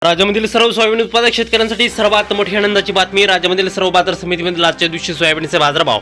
राज्यामधील सर्व सोयाबीन उत्पादक शेतकऱ्यांसाठी सर्वात मोठी आनंदाची बातमी. राज्यामधील सर्व बाजार समितीमधील आजच्या दिवशी सोयाबीनचे बाजारभाव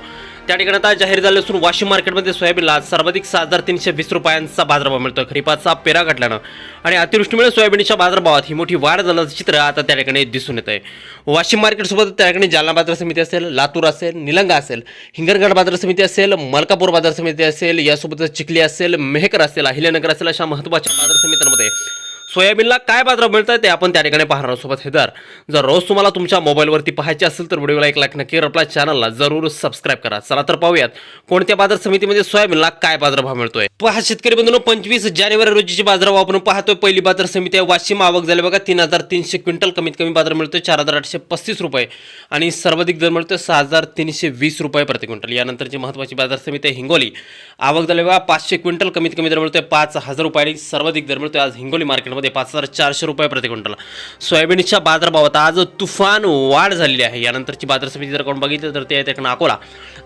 त्या ठिकाणी आता जाहीर झाले असून वाशिम मार्केटमध्ये सोयाबीनला सर्वाधिक 6,320 रुपयांचा बाजारभाव मिळतो. खरीपाचा पेरा घटल्यानं आणि अतिवृष्टीमुळे सोयाबीनच्या बाजारभावात ही मोठी वाढ झाल्याचं चित्र आता त्या ठिकाणी दिसून येत आहे. वाशिम मार्केटसोबत त्या ठिकाणी जालना बाजार समिती असेल, लातूर असेल, निलंगा असेल, हिंगणघाट बाजार समिती असेल, मलकापूर बाजार समिती असेल, यासोबतच चिखली असेल, मेहकर असेल, अहिल्यानगर असेल, अशा महत्त्वाच्या बाजार समित्यांमध्ये सोयाबीनला काय बाजारभाव मिळत आहे ते आपण त्या ठिकाणी पाहणार आहोत. सोबत हे दर जर रोज तुम्हाला तुमच्या मोबाईलवरती पाहायचे असेल तर व्हिडिओला एक लाईक नक्की करा, आपल्या चॅनलला जरूर सबस्क्राईब करा. चला तर पाहूयात कोणत्या बाजार समितीमध्ये सोयाबीनला काय बाजारभाव मिळतोय. पहा शेतकरी बंधूंनो, 25 जानेवारी रोजीची बाजारभाव आपण पाहतोय. पहिली बाजार समिती आहे वाशिम. आवक झाली बघा 3,300 क्विंटल. कमीत कमी बाजार मिळतोय 4,835 रुपये आणि सर्वाधिक दर मिळतोय 6,320 रुपये प्रति क्विंटल. यानंतरची महत्त्वाची बाजार समिती आहे हिंगोली. आवक झाली बघा 500 क्विंटल. कमीत कमी दर मिळतोय 5,000 रुपये आणि सर्वाधिक दर मिळतोय आज हिंगोली मार्केटमध्ये 5,400 रुपये प्रति क्विंटल. सोयाबीनच्या बाजारभावात आज तुफान वाढ झालेली आहे. यानंतरची बाजार समिती जर कोण बघितलं तर ते आहे त्या अकोला.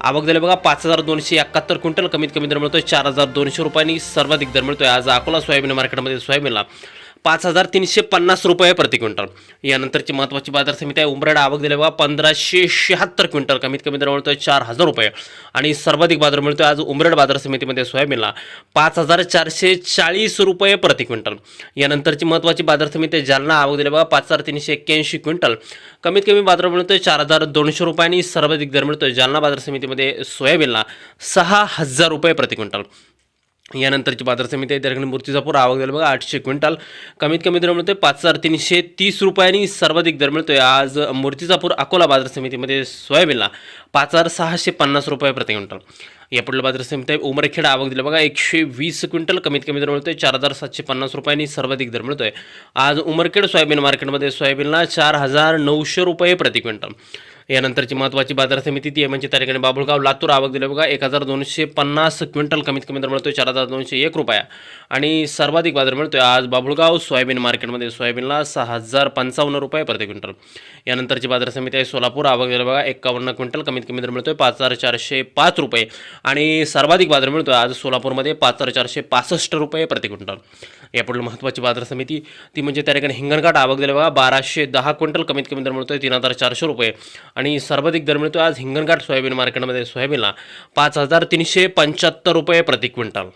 आवक झाली बघा 5,271 क्विंटल. कमीत कमी दर मिळतोय 4,200 रुपये आणि सर्वाधिक दर मिळतोय आज अकोला सोयाबीन मार्केटमध्ये सोयाबीनला 5,350 रुपये प्रति क्विंटल. यानंतरची महत्त्वाची बाजार समिती आहे उमरेड. आवक दिली बघा 1,576 क्विंटल. कमीत कमी दर मिळतोय 4,000 रुपये आणि सर्वाधिक बाजार मिळतोय आज उमरेड बाजार समितीमध्ये सोयाबीनला 5,440 रुपये प्रति क्विंटल. यानंतरची महत्त्वाची बाजार समिती आहे जालना. आवक दिली बघा 5,381 क्विंटल. कमीत कमी बाजार मिळतोय 4,200 रुपये आणि सर्वाधिक दर मिळतोय जालना बाजार समितीमध्ये सोयाबीनला 6,000 रुपये प्रति क्विंटल. यानंतरची बाजार समिती आहे त्या ठिकाणी मूर्तिजापूर. आवक झाली बघा 800 क्विंटल. कमीत कमी दर मिळतोय 5,330 रुपये आणि सर्वाधिक दर मिळतोय आज मूर्तिजापूर अकोला बाजार समितीमध्ये सोयाबीनला 5,650 रुपये प्रति क्विंटल. यापुढील बाजार समिती आहे उमरखेड. आवक दिली बघा 120 क्विंटल. कमीत कमी दर मिळतोय 4,750 रुपये आणि सर्वाधिक दर मिळतोय आज उमरखेड सोयाबीन मार्केटमध्ये सोयाबीनला 4,900 रुपये प्रति क्विंटल. यानंतरची महत्त्वाची बाजार समिती ती आहे म्हणजे त्या ठिकाणी बाभुळगाव लातूर. आवक दिली बघा 1,250 क्विंटल. कमीत कमी दर मिळतोय 4,201 रुपया आणि सर्वाधिक बाजार मिळतोय आज बाभुळगाव सोयाबीन मार्केटमध्ये सोयाबीनला 6,055 रुपये प्रति क्विंटल. यानंतरची बाजार समिती आहे सोलापूर. आवक दिली बघा 51 क्विंटल. कमीत कमी दर मिळतोय 5,405 रुपये आणि सर्वाधिक बाजार मिळतोय आज सोलापूरमध्ये 5,465 रुपये प्रति क्विंटल. यापुढील महत्त्वाची बाजार समिती ती म्हणजे त्या ठिकाणी हिंगणघाट. आवक दिली बघा 1,210 क्विंटल. कमीत कमी दर मिळतोय 3,400 रुपये आणि सर्वाधिक दर मिळतोय आज हिंगणघाट सोयाबीन मार्केटमध्ये सोयाबीनला 5,375 रुपये प्रति क्विंटल.